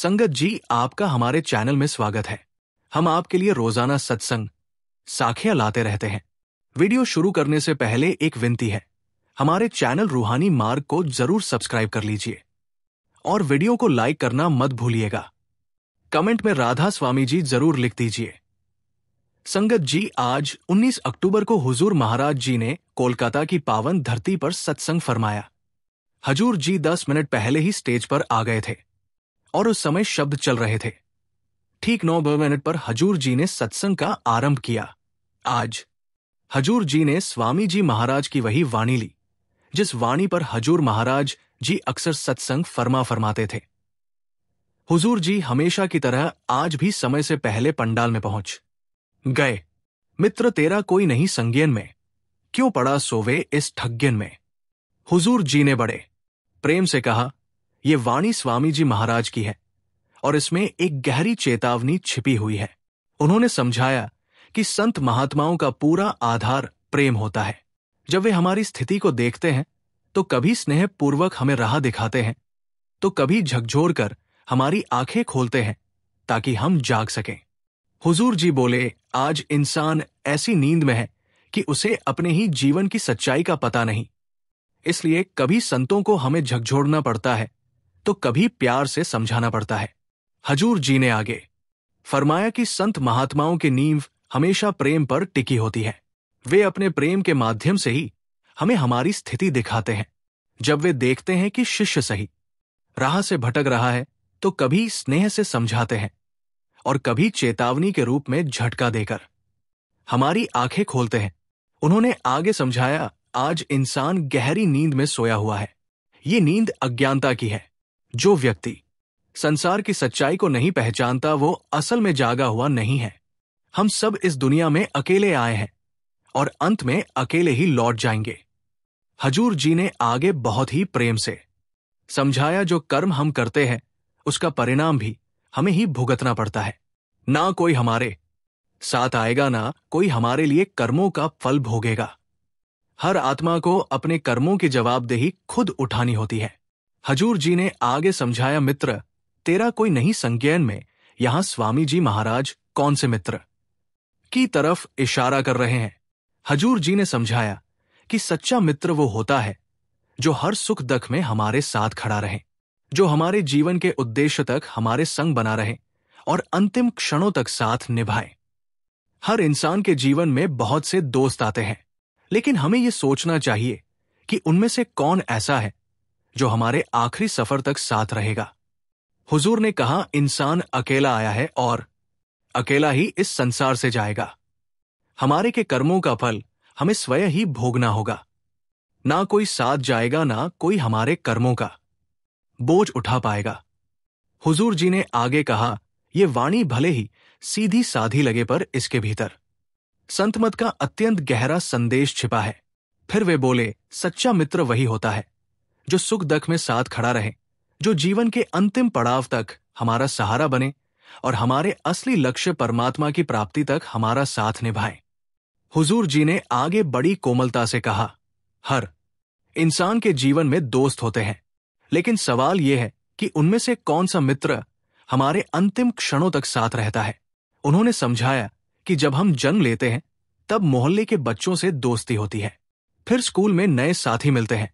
संगत जी, आपका हमारे चैनल में स्वागत है। हम आपके लिए रोजाना सत्संग साखियां लाते रहते हैं। वीडियो शुरू करने से पहले एक विनती है, हमारे चैनल रूहानी मार्ग को जरूर सब्सक्राइब कर लीजिए और वीडियो को लाइक करना मत भूलिएगा। कमेंट में राधा स्वामी जी जरूर लिख दीजिए। संगत जी, आज 19 अक्टूबर को हुजूर महाराज जी ने कोलकाता की पावन धरती पर सत्संग फरमाया। हजूर जी 10 मिनट पहले ही स्टेज पर आ गए थे और उस समय शब्द चल रहे थे। ठीक 9 मिनट पर हजूर जी ने सत्संग का आरंभ किया। आज हजूर जी ने स्वामी जी महाराज की वही वाणी ली जिस वाणी पर हजूर महाराज जी अक्सर सत्संग फरमाते थे। हुजूर जी हमेशा की तरह आज भी समय से पहले पंडाल में पहुंच गए। मित्र तेरा कोई नहीं संज्ञान में, क्यों पड़ा सोवे इस ठग्यन में। हुजूर जी ने बड़े प्रेम से कहा, ये वाणी स्वामी जी महाराज की है और इसमें एक गहरी चेतावनी छिपी हुई है। उन्होंने समझाया कि संत महात्माओं का पूरा आधार प्रेम होता है। जब वे हमारी स्थिति को देखते हैं तो कभी स्नेह पूर्वक हमें राह दिखाते हैं, तो कभी झकझोर कर हमारी आंखें खोलते हैं ताकि हम जाग सकें। हुजूर जी बोले, आज इंसान ऐसी नींद में है कि उसे अपने ही जीवन की सच्चाई का पता नहीं, इसलिए कभी संतों को हमें झकझोरना पड़ता है तो कभी प्यार से समझाना पड़ता है। हजूर जी ने आगे फरमाया कि संत महात्माओं की नींव हमेशा प्रेम पर टिकी होती है। वे अपने प्रेम के माध्यम से ही हमें हमारी स्थिति दिखाते हैं। जब वे देखते हैं कि शिष्य सही राह से भटक रहा है तो कभी स्नेह से समझाते हैं और कभी चेतावनी के रूप में झटका देकर हमारी आंखें खोलते हैं। उन्होंने आगे समझाया, आज इंसान गहरी नींद में सोया हुआ है। ये नींद अज्ञानता की है। जो व्यक्ति संसार की सच्चाई को नहीं पहचानता वो असल में जागा हुआ नहीं है। हम सब इस दुनिया में अकेले आए हैं और अंत में अकेले ही लौट जाएंगे। हजूर जी ने आगे बहुत ही प्रेम से समझाया, जो कर्म हम करते हैं उसका परिणाम भी हमें ही भुगतना पड़ता है। ना कोई हमारे साथ आएगा, ना कोई हमारे लिए कर्मों का फल भोगेगा। हर आत्मा को अपने कर्मों की जवाबदेही खुद उठानी होती है। हजूर जी ने आगे समझाया, मित्र तेरा कोई नहीं संज्ञान में। यहां स्वामी जी महाराज कौन से मित्र की तरफ इशारा कर रहे हैं। हजूर जी ने समझाया कि सच्चा मित्र वो होता है जो हर सुख दुख में हमारे साथ खड़ा रहे, जो हमारे जीवन के उद्देश्य तक हमारे संग बना रहे और अंतिम क्षणों तक साथ निभाए। हर इंसान के जीवन में बहुत से दोस्त आते हैं, लेकिन हमें यह सोचना चाहिए कि उनमें से कौन ऐसा है जो हमारे आखिरी सफर तक साथ रहेगा। हुजूर ने कहा, इंसान अकेला आया है और अकेला ही इस संसार से जाएगा। हमारे के कर्मों का फल हमें स्वयं ही भोगना होगा। ना कोई साथ जाएगा, ना कोई हमारे कर्मों का बोझ उठा पाएगा। हुजूर जी ने आगे कहा, यह वाणी भले ही सीधी साधी लगे पर इसके भीतर संतमत का अत्यंत गहरा संदेश छिपा है। फिर वे बोले, सच्चा मित्र वही होता है जो सुख दुख में साथ खड़ा रहे, जो जीवन के अंतिम पड़ाव तक हमारा सहारा बने और हमारे असली लक्ष्य परमात्मा की प्राप्ति तक हमारा साथ निभाए। हुजूर जी ने आगे बड़ी कोमलता से कहा, हर इंसान के जीवन में दोस्त होते हैं, लेकिन सवाल यह है कि उनमें से कौन सा मित्र हमारे अंतिम क्षणों तक साथ रहता है। उन्होंने समझाया कि जब हम जन्म लेते हैं तब मोहल्ले के बच्चों से दोस्ती होती है, फिर स्कूल में नए साथी मिलते हैं,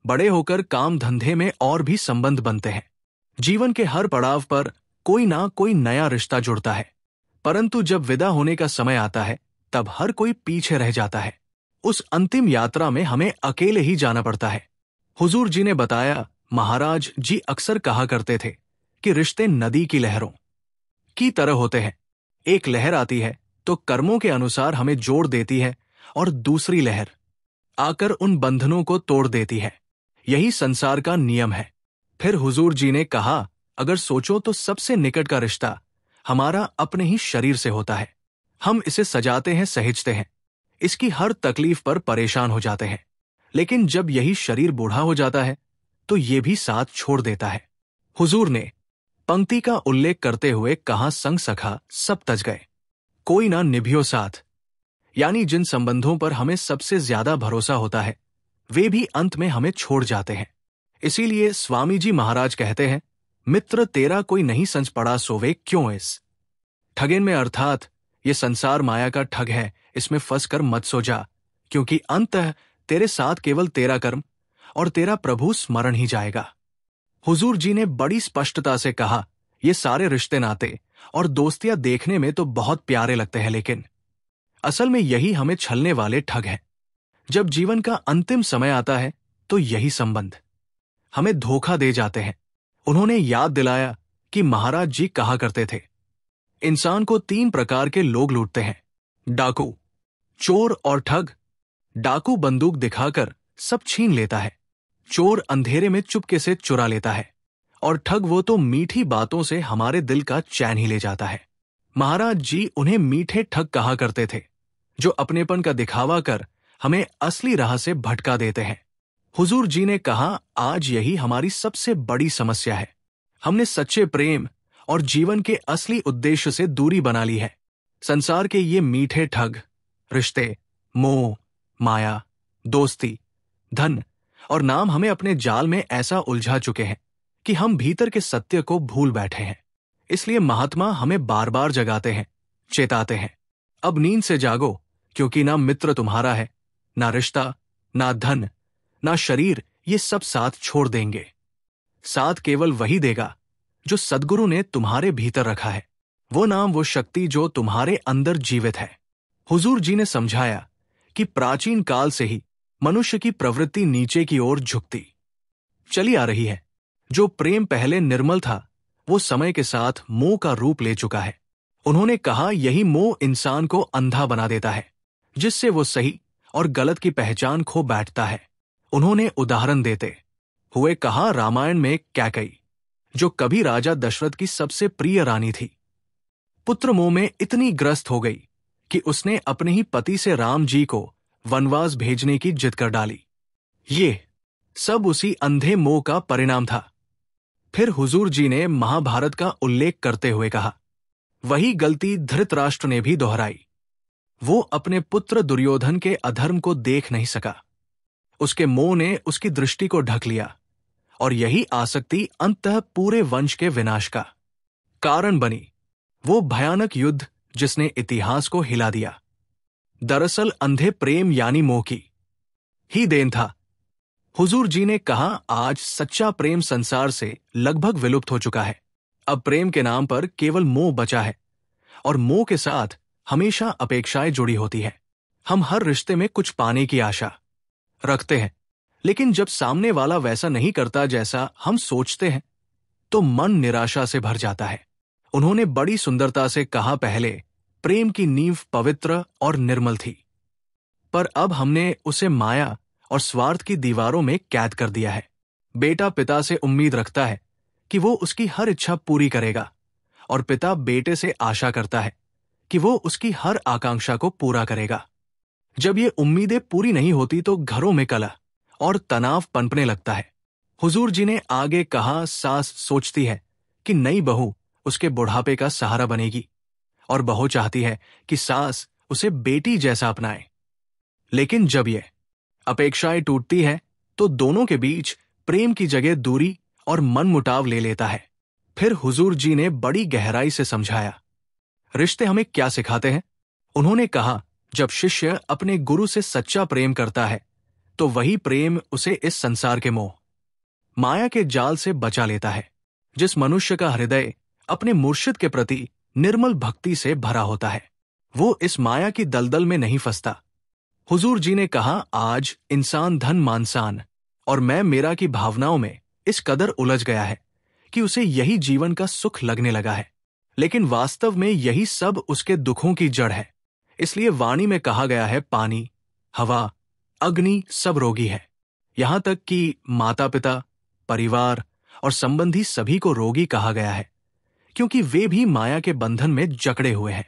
बड़े होकर काम धंधे में और भी संबंध बनते हैं। जीवन के हर पड़ाव पर कोई ना कोई नया रिश्ता जुड़ता है, परंतु जब विदा होने का समय आता है तब हर कोई पीछे रह जाता है। उस अंतिम यात्रा में हमें अकेले ही जाना पड़ता है। हुजूर जी ने बताया, महाराज जी अक्सर कहा करते थे कि रिश्ते नदी की लहरों की तरह होते हैं। एक लहर आती है तो कर्मों के अनुसार हमें जोड़ देती है और दूसरी लहर आकर उन बंधनों को तोड़ देती है। यही संसार का नियम है। फिर हुजूर जी ने कहा, अगर सोचो तो सबसे निकट का रिश्ता हमारा अपने ही शरीर से होता है। हम इसे सजाते हैं, सहेजते हैं, इसकी हर तकलीफ पर परेशान हो जाते हैं, लेकिन जब यही शरीर बूढ़ा हो जाता है तो ये भी साथ छोड़ देता है। हुजूर ने पंक्ति का उल्लेख करते हुए कहा, संग सखा सब तज गए, कोई ना निभियो साथ। यानी जिन संबंधों पर हमें सबसे ज्यादा भरोसा होता है वे भी अंत में हमें छोड़ जाते हैं। इसीलिए स्वामी जी महाराज कहते हैं, मित्र तेरा कोई नहीं संच पड़ा सोवे क्यों इस ठगेन में, अर्थात ये संसार माया का ठग है, इसमें फंस कर मत सो जा, क्योंकि अंततः तेरे साथ केवल तेरा कर्म और तेरा प्रभु स्मरण ही जाएगा। हुजूर जी ने बड़ी स्पष्टता से कहा, ये सारे रिश्ते नाते और दोस्तियां देखने में तो बहुत प्यारे लगते हैं, लेकिन असल में यही हमें छलने वाले ठग हैं। जब जीवन का अंतिम समय आता है तो यही संबंध हमें धोखा दे जाते हैं। उन्होंने याद दिलाया कि महाराज जी कहा करते थे, इंसान को 3 प्रकार के लोग लूटते हैं, डाकू, चोर और ठग। डाकू बंदूक दिखाकर सब छीन लेता है, चोर अंधेरे में चुपके से चुरा लेता है, और ठग वो तो मीठी बातों से हमारे दिल का चैन ही ले जाता है। महाराज जी उन्हें मीठे ठग कहा करते थे, जो अपनेपन का दिखावा कर हमें असली राह से भटका देते हैं। हुजूर जी ने कहा, आज यही हमारी सबसे बड़ी समस्या है। हमने सच्चे प्रेम और जीवन के असली उद्देश्य से दूरी बना ली है। संसार के ये मीठे ठग, रिश्ते, मोह, माया, दोस्ती, धन और नाम हमें अपने जाल में ऐसा उलझा चुके हैं कि हम भीतर के सत्य को भूल बैठे हैं। इसलिए महात्मा हमें बार बार जगाते हैं, चेताते हैं, अब नींद से जागो, क्योंकि ना मित्र तुम्हारा है, ना रिश्ता, ना धन, ना शरीर, ये सब साथ छोड़ देंगे। साथ केवल वही देगा जो सद्गुरु ने तुम्हारे भीतर रखा है, वो नाम, वो शक्ति जो तुम्हारे अंदर जीवित है। हुजूर जी ने समझाया कि प्राचीन काल से ही मनुष्य की प्रवृत्ति नीचे की ओर झुकती चली आ रही है। जो प्रेम पहले निर्मल था, वो समय के साथ मोह का रूप ले चुका है। उन्होंने कहा, यही मोह इंसान को अंधा बना देता है, जिससे वो सही और गलत की पहचान खो बैठता है। उन्होंने उदाहरण देते हुए कहा, रामायण में कैकई, जो कभी राजा दशरथ की सबसे प्रिय रानी थी, पुत्र मोह में इतनी ग्रस्त हो गई कि उसने अपने ही पति से राम जी को वनवास भेजने की जिद कर डाली। ये सब उसी अंधे मोह का परिणाम था। फिर हुजूर जी ने महाभारत का उल्लेख करते हुए कहा, वही गलती धृतराष्ट्र ने भी दोहराई। वो अपने पुत्र दुर्योधन के अधर्म को देख नहीं सका, उसके मोह ने उसकी दृष्टि को ढक लिया, और यही आसक्ति अंततः पूरे वंश के विनाश का कारण बनी। वो भयानक युद्ध जिसने इतिहास को हिला दिया, दरअसल अंधे प्रेम यानी मोह की ही देन था। हुजूर जी ने कहा, आज सच्चा प्रेम संसार से लगभग विलुप्त हो चुका है। अब प्रेम के नाम पर केवल मोह बचा है, और मोह के साथ हमेशा अपेक्षाएं जुड़ी होती है। हम हर रिश्ते में कुछ पाने की आशा रखते हैं, लेकिन जब सामने वाला वैसा नहीं करता जैसा हम सोचते हैं, तो मन निराशा से भर जाता है। उन्होंने बड़ी सुंदरता से कहा, पहले प्रेम की नींव पवित्र और निर्मल थी, पर अब हमने उसे माया और स्वार्थ की दीवारों में कैद कर दिया है। बेटा पिता से उम्मीद रखता है कि वो उसकी हर इच्छा पूरी करेगा, और पिता बेटे से आशा करता है कि वो उसकी हर आकांक्षा को पूरा करेगा। जब ये उम्मीदें पूरी नहीं होती तो घरों में कलह और तनाव पनपने लगता है। हुजूर जी ने आगे कहा, सास सोचती है कि नई बहू उसके बुढ़ापे का सहारा बनेगी, और बहू चाहती है कि सास उसे बेटी जैसा अपनाए। लेकिन जब ये अपेक्षाएं टूटती है तो दोनों के बीच प्रेम की जगह दूरी और मनमुटाव ले लेता है। फिर हुजूर जी ने बड़ी गहराई से समझाया, रिश्ते हमें क्या सिखाते हैं। उन्होंने कहा, जब शिष्य अपने गुरु से सच्चा प्रेम करता है तो वही प्रेम उसे इस संसार के मोह माया के जाल से बचा लेता है। जिस मनुष्य का हृदय अपने मुर्शिद के प्रति निर्मल भक्ति से भरा होता है, वो इस माया की दलदल में नहीं फंसता। हुजूर जी ने कहा, आज इंसान धन मानसान और मैं मेरा की भावनाओं में इस कदर उलझ गया है कि उसे यही जीवन का सुख लगने लगा है, लेकिन वास्तव में यही सब उसके दुखों की जड़ है। इसलिए वाणी में कहा गया है, पानी, हवा, अग्नि सब रोगी है। यहां तक कि माता पिता, परिवार और संबंधी सभी को रोगी कहा गया है, क्योंकि वे भी माया के बंधन में जकड़े हुए हैं।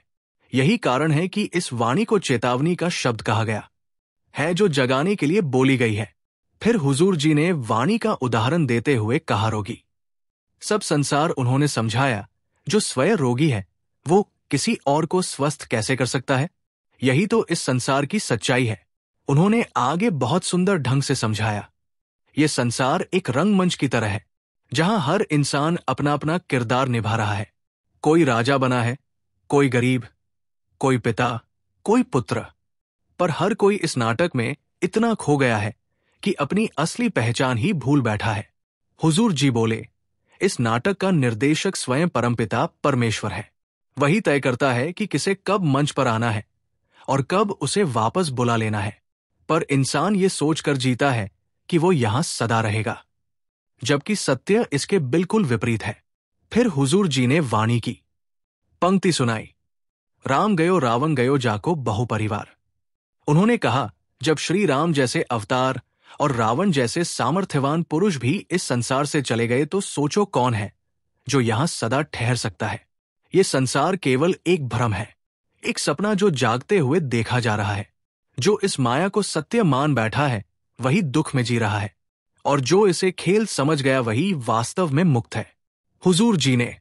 यही कारण है कि इस वाणी को चेतावनी का शब्द कहा गया है, जो जगाने के लिए बोली गई है। फिर हुजूर जी ने वाणी का उदाहरण देते हुए कहा, रोगी सब संसार उन्होंने समझाया, जो स्वयं रोगी है वो किसी और को स्वस्थ कैसे कर सकता है। यही तो इस संसार की सच्चाई है। उन्होंने आगे बहुत सुंदर ढंग से समझाया, ये संसार एक रंगमंच की तरह है, जहां हर इंसान अपना अपना किरदार निभा रहा है। कोई राजा बना है, कोई गरीब, कोई पिता, कोई पुत्र, पर हर कोई इस नाटक में इतना खो गया है कि अपनी असली पहचान ही भूल बैठा है। हुजूर जी बोले, इस नाटक का निर्देशक स्वयं परमपिता परमेश्वर है। वही तय करता है कि किसे कब मंच पर आना है और कब उसे वापस बुला लेना है। पर इंसान ये सोचकर जीता है कि वो यहां सदा रहेगा, जबकि सत्य इसके बिल्कुल विपरीत है। फिर हुजूर जी ने वाणी की, पंक्ति सुनाई, राम गयो रावण गयो जाको बहु परिवार। उन्होंने कहा, जब श्री राम जैसे अवतार और रावण जैसे सामर्थ्यवान पुरुष भी इस संसार से चले गए तो सोचो कौन है जो यहां सदा ठहर सकता है। ये संसार केवल एक भ्रम है, एक सपना जो जागते हुए देखा जा रहा है। जो इस माया को सत्य मान बैठा है वही दुख में जी रहा है, और जो इसे खेल समझ गया वही वास्तव में मुक्त है। हुजूर जी ने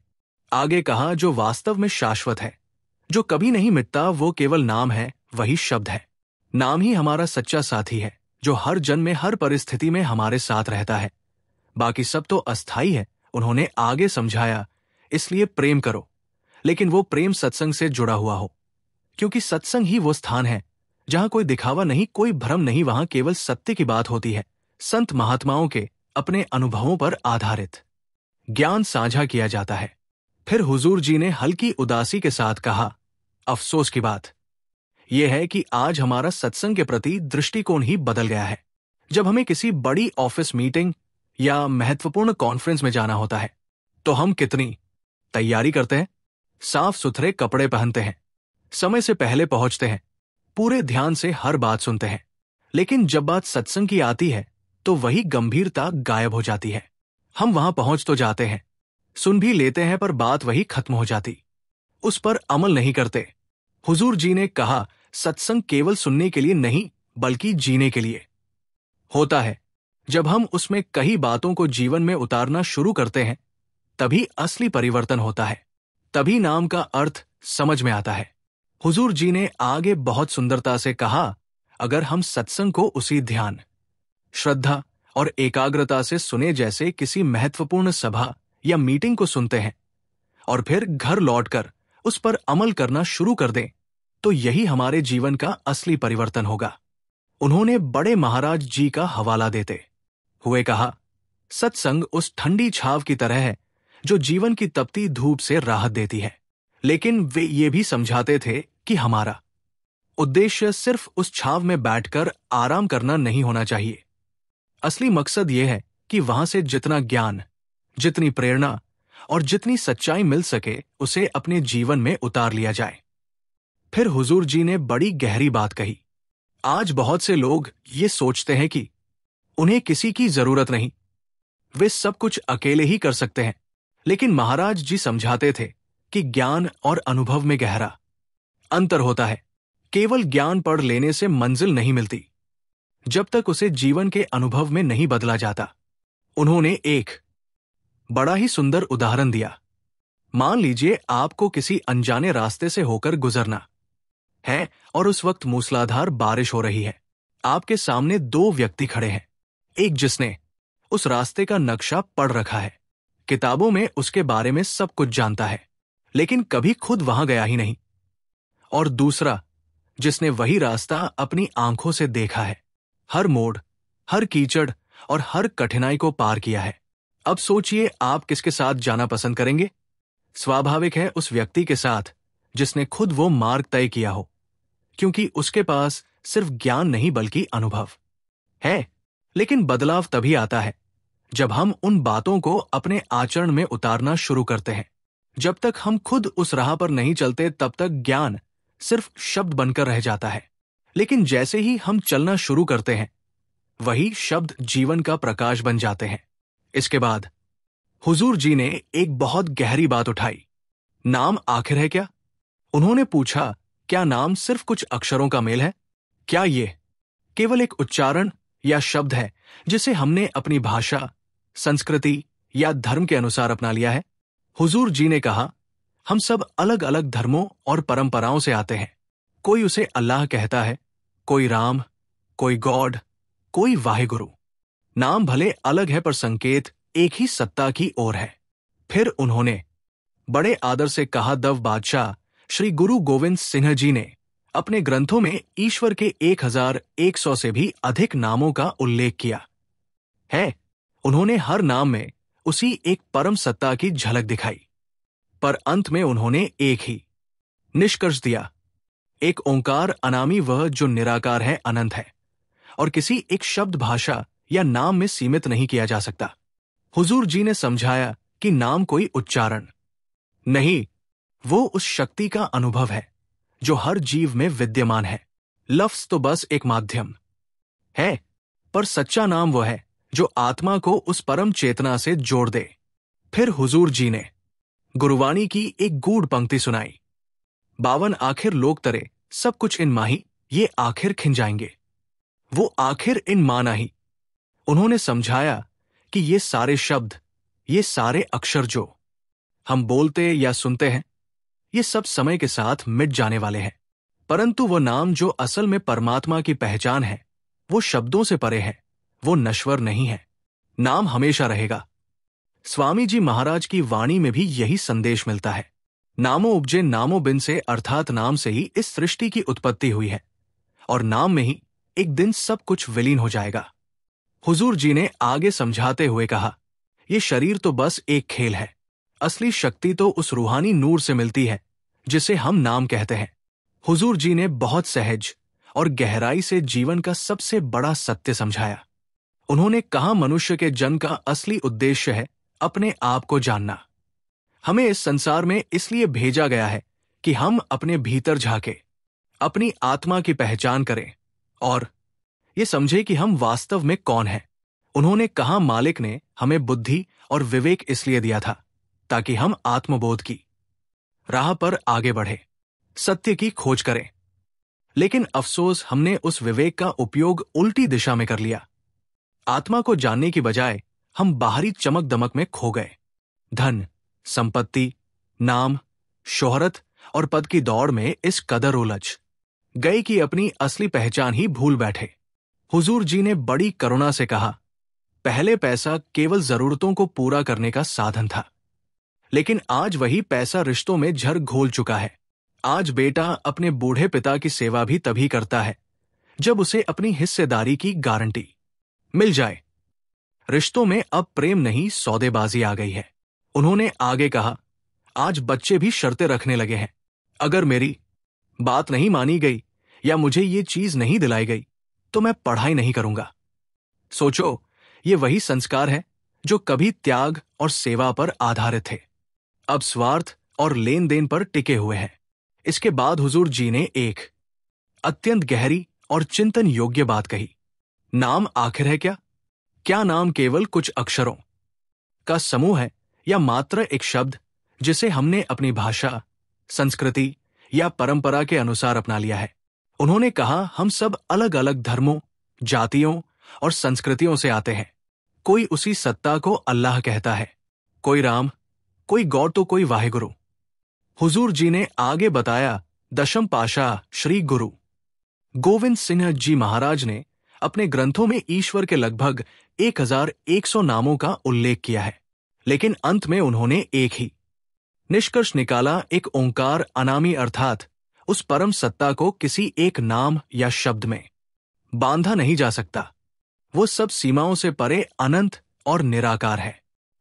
आगे कहा, जो वास्तव में शाश्वत है, जो कभी नहीं मिटता, वो केवल नाम है, वही शब्द है। नाम ही हमारा सच्चा साथी है, जो हर जन्म में हर परिस्थिति में हमारे साथ रहता है। बाकी सब तो अस्थाई है। उन्होंने आगे समझाया, इसलिए प्रेम करो, लेकिन वो प्रेम सत्संग से जुड़ा हुआ हो, क्योंकि सत्संग ही वो स्थान है जहां कोई दिखावा नहीं, कोई भ्रम नहीं, वहां केवल सत्य की बात होती है। संत महात्माओं के अपने अनुभवों पर आधारित ज्ञान साझा किया जाता है। फिर हुजूर जी ने हल्की उदासी के साथ कहा, अफसोस की बात यह है कि आज हमारा सत्संग के प्रति दृष्टिकोण ही बदल गया है। जब हमें किसी बड़ी ऑफिस मीटिंग या महत्वपूर्ण कॉन्फ्रेंस में जाना होता है तो हम कितनी तैयारी करते हैं, साफ सुथरे कपड़े पहनते हैं, समय से पहले पहुंचते हैं, पूरे ध्यान से हर बात सुनते हैं। लेकिन जब बात सत्संग की आती है तो वही गंभीरता गायब हो जाती है। हम वहां पहुंच तो जाते हैं, सुन भी लेते हैं, पर बात वही खत्म हो जाती, उस पर अमल नहीं करते। हुजूर जी ने कहा, सत्संग केवल सुनने के लिए नहीं बल्कि जीने के लिए होता है। जब हम उसमें कई बातों को जीवन में उतारना शुरू करते हैं तभी असली परिवर्तन होता है, तभी नाम का अर्थ समझ में आता है। हुजूर जी ने आगे बहुत सुंदरता से कहा, अगर हम सत्संग को उसी ध्यान, श्रद्धा और एकाग्रता से सुने जैसे किसी महत्वपूर्ण सभा या मीटिंग को सुनते हैं और फिर घर लौटकर उस पर अमल करना शुरू कर दें, तो यही हमारे जीवन का असली परिवर्तन होगा। उन्होंने बड़े महाराज जी का हवाला देते हुए कहा, सत्संग उस ठंडी छाव की तरह है जो जीवन की तपती धूप से राहत देती है। लेकिन वे ये भी समझाते थे कि हमारा उद्देश्य सिर्फ उस छाव में बैठकर आराम करना नहीं होना चाहिए। असली मकसद यह है कि वहां से जितना ज्ञान, जितनी प्रेरणा और जितनी सच्चाई मिल सके उसे अपने जीवन में उतार लिया जाए। फिर हुजूर जी ने बड़ी गहरी बात कही, आज बहुत से लोग ये सोचते हैं कि उन्हें किसी की जरूरत नहीं, वे सब कुछ अकेले ही कर सकते हैं। लेकिन महाराज जी समझाते थे कि ज्ञान और अनुभव में गहरा अंतर होता है। केवल ज्ञान पढ़ लेने से मंजिल नहीं मिलती जब तक उसे जीवन के अनुभव में नहीं बदला जाता। उन्होंने एक बड़ा ही सुंदर उदाहरण दिया। मान लीजिए आपको किसी अनजाने रास्ते से होकर गुजरना है और उस वक्त मूसलाधार बारिश हो रही है। आपके सामने दो व्यक्ति खड़े हैं, एक जिसने उस रास्ते का नक्शा पढ़ रखा है, किताबों में उसके बारे में सब कुछ जानता है, लेकिन कभी खुद वहां गया ही नहीं, और दूसरा जिसने वही रास्ता अपनी आंखों से देखा है, हर मोड़, हर कीचड़ और हर कठिनाई को पार किया है। अब सोचिए आप किसके साथ जाना पसंद करेंगे? स्वाभाविक है उस व्यक्ति के साथ जिसने खुद वो मार्ग तय किया हो, क्योंकि उसके पास सिर्फ ज्ञान नहीं बल्कि अनुभव है। लेकिन बदलाव तभी आता है जब हम उन बातों को अपने आचरण में उतारना शुरू करते हैं। जब तक हम खुद उस राह पर नहीं चलते तब तक ज्ञान सिर्फ शब्द बनकर रह जाता है। लेकिन जैसे ही हम चलना शुरू करते हैं वही शब्द जीवन का प्रकाश बन जाते हैं। इसके बाद हुजूर जी ने एक बहुत गहरी बात उठाई, नाम आखिर है क्या? उन्होंने पूछा, क्या नाम सिर्फ कुछ अक्षरों का मेल है? क्या ये केवल एक उच्चारण या शब्द है जिसे हमने अपनी भाषा, संस्कृति या धर्म के अनुसार अपना लिया है? हुजूर जी ने कहा, हम सब अलग अलग धर्मों और परंपराओं से आते हैं। कोई उसे अल्लाह कहता है, कोई राम, कोई गॉड, कोई वाहिगुरु। नाम भले अलग है पर संकेत एक ही सत्ता की ओर है। फिर उन्होंने बड़े आदर से कहा, दव बादशाह श्री गुरु गोविंद सिंह जी ने अपने ग्रंथों में ईश्वर के 1100 से भी अधिक नामों का उल्लेख किया है। उन्होंने हर नाम में उसी एक परम सत्ता की झलक दिखाई, पर अंत में उन्होंने एक ही निष्कर्ष दिया, एक ओंकार अनामी, वह जो निराकार है, अनंत है और किसी एक शब्द, भाषा या नाम में सीमित नहीं किया जा सकता। हुजूर जी ने समझाया कि नाम कोई उच्चारण नहीं, वो उस शक्ति का अनुभव है जो हर जीव में विद्यमान है। लफ्ज तो बस एक माध्यम है, पर सच्चा नाम वो है जो आत्मा को उस परम चेतना से जोड़ दे। फिर हुजूर जी ने गुरुवाणी की एक गूढ़ पंक्ति सुनाई, 52 आखिर लोग तरे, सब कुछ इन माही, ये आखिर खिन जाएंगे। वो आखिर इन माना ही। उन्होंने समझाया कि ये सारे शब्द, ये सारे अक्षर जो हम बोलते या सुनते हैं, ये सब समय के साथ मिट जाने वाले हैं, परंतु वो नाम जो असल में परमात्मा की पहचान है, वो शब्दों से परे है, वो नश्वर नहीं है, नाम हमेशा रहेगा। स्वामी जी महाराज की वाणी में भी यही संदेश मिलता है। नामो उपजे नामो बिन से, अर्थात नाम से ही इस सृष्टि की उत्पत्ति हुई है और नाम में ही एक दिन सब कुछ विलीन हो जाएगा। हुजूर जी ने आगे समझाते हुए कहा, ये शरीर तो बस एक खेल है, असली शक्ति तो उस रूहानी नूर से मिलती है जिसे हम नाम कहते हैं। हुजूर जी ने बहुत सहज और गहराई से जीवन का सबसे बड़ा सत्य समझाया। उन्होंने कहा, मनुष्य के जन्म का असली उद्देश्य है अपने आप को जानना। हमें इस संसार में इसलिए भेजा गया है कि हम अपने भीतर झांके, अपनी आत्मा की पहचान करें और ये समझे कि हम वास्तव में कौन हैं। उन्होंने कहा, मालिक ने हमें बुद्धि और विवेक इसलिए दिया था ताकि हम आत्मबोध की राह पर आगे बढ़े, सत्य की खोज करें। लेकिन अफसोस, हमने उस विवेक का उपयोग उल्टी दिशा में कर लिया। आत्मा को जानने की बजाय हम बाहरी चमक दमक में खो गए। धन, संपत्ति, नाम, शोहरत और पद की दौड़ में इस कदर उलझ गए कि अपनी असली पहचान ही भूल बैठे। हुजूर जी ने बड़ी करुणा से कहा, पहले पैसा केवल जरूरतों को पूरा करने का साधन था, लेकिन आज वही पैसा रिश्तों में झर घोल चुका है। आज बेटा अपने बूढ़े पिता की सेवा भी तभी करता है जब उसे अपनी हिस्सेदारी की गारंटी मिल जाए। रिश्तों में अब प्रेम नहीं, सौदेबाजी आ गई है। उन्होंने आगे कहा, आज बच्चे भी शर्तें रखने लगे हैं, अगर मेरी बात नहीं मानी गई या मुझे ये चीज नहीं दिलाई गई तो मैं पढ़ाई नहीं करूंगा। सोचो, ये वही संस्कार है जो कभी त्याग और सेवा पर आधारित थे, अब स्वार्थ और लेन देन पर टिके हुए हैं। इसके बाद हुजूर जी ने एक अत्यंत गहरी और चिंतन योग्य बात कही, नाम आखिर है क्या? क्या नाम केवल कुछ अक्षरों का समूह है या मात्र एक शब्द जिसे हमने अपनी भाषा, संस्कृति या परंपरा के अनुसार अपना लिया है? उन्होंने कहा, हम सब अलग अलग धर्मों, जातियों और संस्कृतियों से आते हैं। कोई उसी सत्ता को अल्लाह कहता है, कोई राम, कोई गौर तो कोई वाहेगुरु। हुजूर जी ने आगे बताया, दशम पाशाह श्री गुरु गोविंद सिंह जी महाराज ने अपने ग्रंथों में ईश्वर के लगभग 1100 नामों का उल्लेख किया है, लेकिन अंत में उन्होंने एक ही निष्कर्ष निकाला, एक ओंकार अनामी, अर्थात उस परम सत्ता को किसी एक नाम या शब्द में बांधा नहीं जा सकता। वो सब सीमाओं से परे अनंत और निराकार है।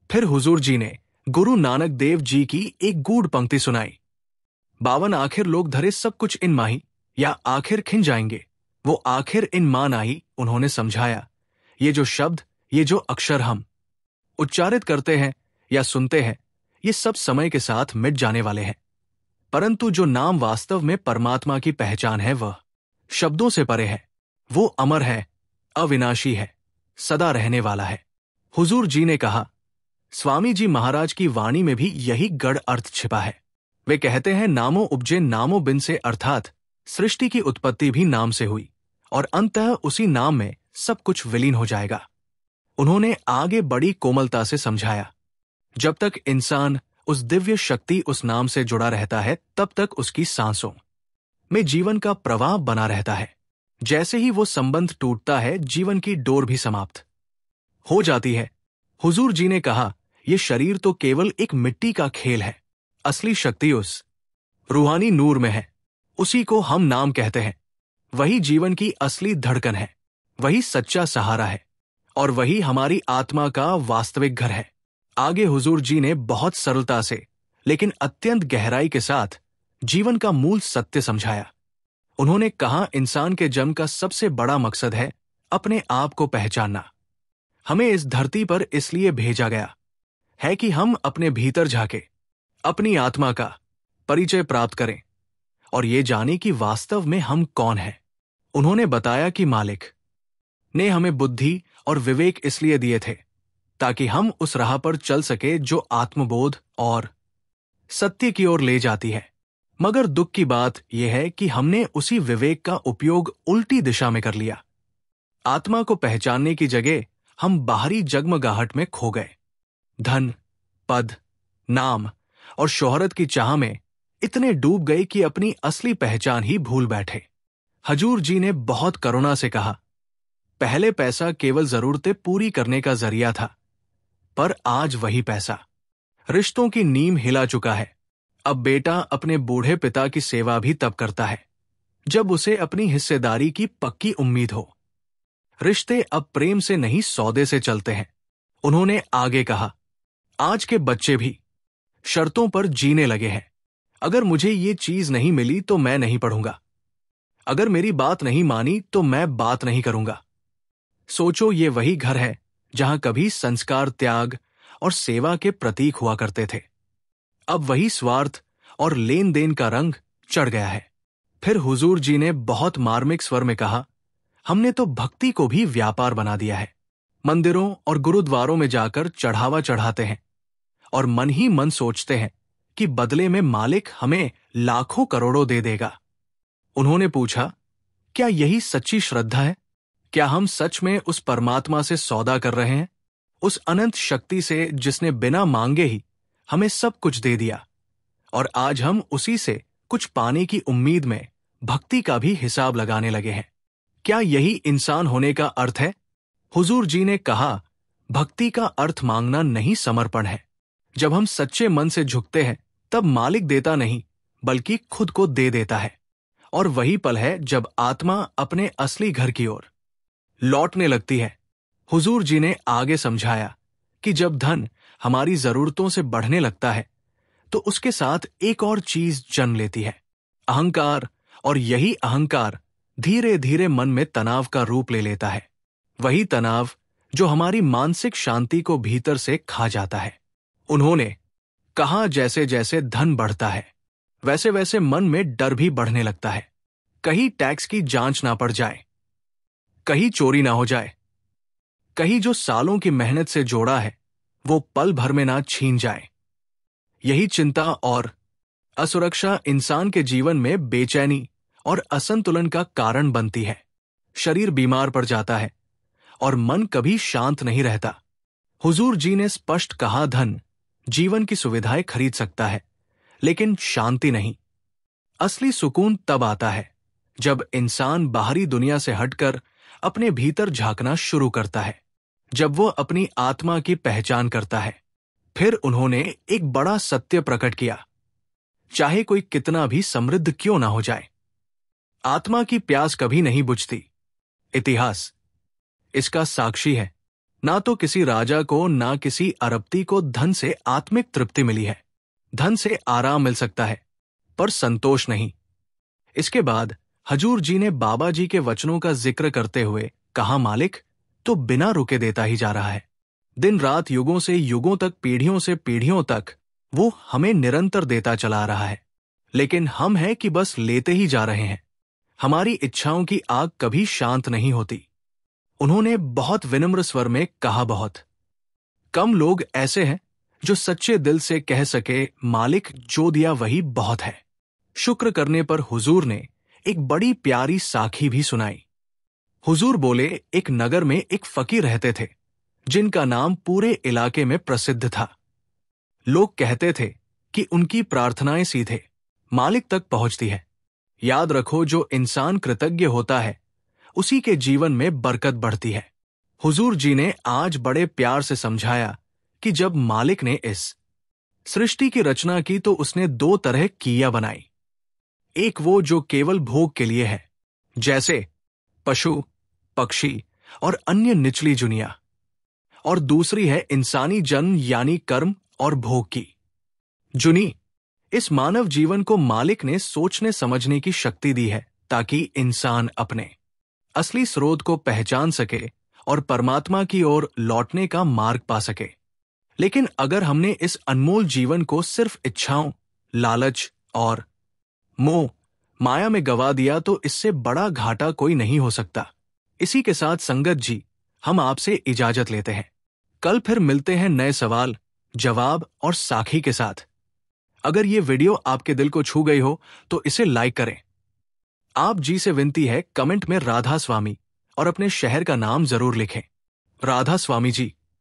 फिर हुजूर जी ने गुरु नानक देव जी की एक गूढ़ पंक्ति सुनाई, 52 आखिर लोग धरे, सब कुछ इन माही, या आखिर खिन जाएंगे, वो आखिर इन मान आई। उन्होंने समझाया, ये जो शब्द, ये जो अक्षर हम उच्चारित करते हैं या सुनते हैं, ये सब समय के साथ मिट जाने वाले हैं, परंतु जो नाम वास्तव में परमात्मा की पहचान है, वह शब्दों से परे है, वो अमर है, अविनाशी है, सदा रहने वाला है। हुजूर जी ने कहा, स्वामी जी महाराज की वाणी में भी यही गढ़ अर्थ छिपा है। वे कहते हैं, नामो उपजे नामो बिन से, अर्थात सृष्टि की उत्पत्ति भी नाम से हुई और अंततः उसी नाम में सब कुछ विलीन हो जाएगा। उन्होंने आगे बड़ी कोमलता से समझाया, जब तक इंसान उस दिव्य शक्ति, उस नाम से जुड़ा रहता है, तब तक उसकी सांसों में जीवन का प्रवाह बना रहता है। जैसे ही वो संबंध टूटता है, जीवन की डोर भी समाप्त हो जाती है हुजूर जी ने कहा, यह शरीर तो केवल एक मिट्टी का खेल है। असली शक्ति उस रूहानी नूर में है। उसी को हम नाम कहते हैं। वही जीवन की असली धड़कन है, वही सच्चा सहारा है, और वही हमारी आत्मा का वास्तविक घर है। आगे हुजूर जी ने बहुत सरलता से लेकिन अत्यंत गहराई के साथ जीवन का मूल सत्य समझाया। उन्होंने कहा, इंसान के जन्म का सबसे बड़ा मकसद है अपने आप को पहचानना। हमें इस धरती पर इसलिए भेजा गया है कि हम अपने भीतर झांके, अपनी आत्मा का परिचय प्राप्त करें और ये जाने कि वास्तव में हम कौन हैं। उन्होंने बताया कि मालिक ने हमें बुद्धि और विवेक इसलिए दिए थे ताकि हम उस राह पर चल सके जो आत्मबोध और सत्य की ओर ले जाती है। मगर दुख की बात यह है कि हमने उसी विवेक का उपयोग उल्टी दिशा में कर लिया। आत्मा को पहचानने की जगह हम बाहरी जगमगाहट में खो गए। धन, पद, नाम और शोहरत की चाह में इतने डूब गए कि अपनी असली पहचान ही भूल बैठे। हजूर जी ने बहुत करुणा से कहा, पहले पैसा केवल जरूरतें पूरी करने का जरिया था, पर आज वही पैसा रिश्तों की नींव हिला चुका है। अब बेटा अपने बूढ़े पिता की सेवा भी तब करता है जब उसे अपनी हिस्सेदारी की पक्की उम्मीद हो। रिश्ते अब प्रेम से नहीं सौदे से चलते हैं। उन्होंने आगे कहा, आज के बच्चे भी शर्तों पर जीने लगे हैं। अगर मुझे ये चीज नहीं मिली तो मैं नहीं पढ़ूंगा, अगर मेरी बात नहीं मानी तो मैं बात नहीं करूंगा। सोचो, ये वही घर है जहां कभी संस्कार, त्याग और सेवा के प्रतीक हुआ करते थे। अब वही स्वार्थ और लेन देन का रंग चढ़ गया है। फिर हुजूर जी ने बहुत मार्मिक स्वर में कहा, हमने तो भक्ति को भी व्यापार बना दिया है। मंदिरों और गुरुद्वारों में जाकर चढ़ावा चढ़ाते हैं और मन ही मन सोचते हैं कि बदले में मालिक हमें लाखों करोड़ों दे देगा। उन्होंने पूछा, क्या यही सच्ची श्रद्धा है? क्या हम सच में उस परमात्मा से सौदा कर रहे हैं, उस अनंत शक्ति से जिसने बिना मांगे ही हमें सब कुछ दे दिया, और आज हम उसी से कुछ पाने की उम्मीद में भक्ति का भी हिसाब लगाने लगे हैं? क्या यही इंसान होने का अर्थ है? हुजूर जी ने कहा, भक्ति का अर्थ मांगना नहीं, समर्पण है। जब हम सच्चे मन से झुकते हैं तब मालिक देता नहीं बल्कि खुद को दे देता है, और वही पल है जब आत्मा अपने असली घर की ओर लौटने लगती है। हुजूर जी ने आगे समझाया कि जब धन हमारी जरूरतों से बढ़ने लगता है तो उसके साथ एक और चीज जन्म लेती है, अहंकार। और यही अहंकार धीरे धीरे मन में तनाव का रूप ले लेता है, वही तनाव जो हमारी मानसिक शांति को भीतर से खा जाता है। उन्होंने कहा, जैसे जैसे धन बढ़ता है वैसे वैसे मन में डर भी बढ़ने लगता है। कहीं टैक्स की जांच ना पड़ जाए, कहीं चोरी ना हो जाए, कहीं जो सालों की मेहनत से जोड़ा है वो पल भर में ना छीन जाए। यही चिंता और असुरक्षा इंसान के जीवन में बेचैनी और असंतुलन का कारण बनती है। शरीर बीमार पड़ जाता है और मन कभी शांत नहीं रहता। हुजूर जी ने स्पष्ट कहा, धन जीवन की सुविधाएं खरीद सकता है लेकिन शांति नहीं। असली सुकून तब आता है जब इंसान बाहरी दुनिया से हटकर अपने भीतर झांकना शुरू करता है, जब वो अपनी आत्मा की पहचान करता है। फिर उन्होंने एक बड़ा सत्य प्रकट किया, चाहे कोई कितना भी समृद्ध क्यों ना हो जाए, आत्मा की प्यास कभी नहीं बुझती। इतिहास इसका साक्षी है। ना तो किसी राजा को ना किसी अरबती को धन से आत्मिक तृप्ति मिली है। धन से आराम मिल सकता है पर संतोष नहीं। इसके बाद हजूर जी ने बाबा जी के वचनों का जिक्र करते हुए कहा, मालिक तो बिना रुके देता ही जा रहा है। दिन रात, युगों से युगों तक, पीढ़ियों से पीढ़ियों तक वो हमें निरंतर देता चला रहा है, लेकिन हम हैं कि बस लेते ही जा रहे हैं। हमारी इच्छाओं की आग कभी शांत नहीं होती। उन्होंने बहुत विनम्र स्वर में कहा, बहुत कम लोग ऐसे हैं जो सच्चे दिल से कह सके, मालिक जो दिया वही बहुत है। शुक्र करने पर हुजूर ने एक बड़ी प्यारी साखी भी सुनाई। हुजूर बोले, एक नगर में एक फकीर रहते थे जिनका नाम पूरे इलाके में प्रसिद्ध था। लोग कहते थे कि उनकी प्रार्थनाएं सीधे मालिक तक पहुंचती है। याद रखो, जो इंसान कृतज्ञ होता है उसी के जीवन में बरकत बढ़ती है। हुजूर जी ने आज बड़े प्यार से समझाया कि जब मालिक ने इस सृष्टि की रचना की तो उसने दो तरह किया बनाई। एक वो जो केवल भोग के लिए है, जैसे पशु, पक्षी और अन्य निचली जुनिया, और दूसरी है इंसानी जन्म यानी कर्म और भोग की जुनी। इस मानव जीवन को मालिक ने सोचने समझने की शक्ति दी है ताकि इंसान अपने असली स्रोत को पहचान सके और परमात्मा की ओर लौटने का मार्ग पा सके। लेकिन अगर हमने इस अनमोल जीवन को सिर्फ इच्छाओं, लालच और मोह माया में गवा दिया तो इससे बड़ा घाटा कोई नहीं हो सकता। इसी के साथ संगत जी, हम आपसे इजाजत लेते हैं। कल फिर मिलते हैं नए सवाल, जवाब और साखी के साथ। अगर ये वीडियो आपके दिल को छू गई हो तो इसे लाइक करें। आप जी से विनती है, कमेंट में राधा स्वामी और अपने शहर का नाम जरूर लिखें। राधा स्वामी जी।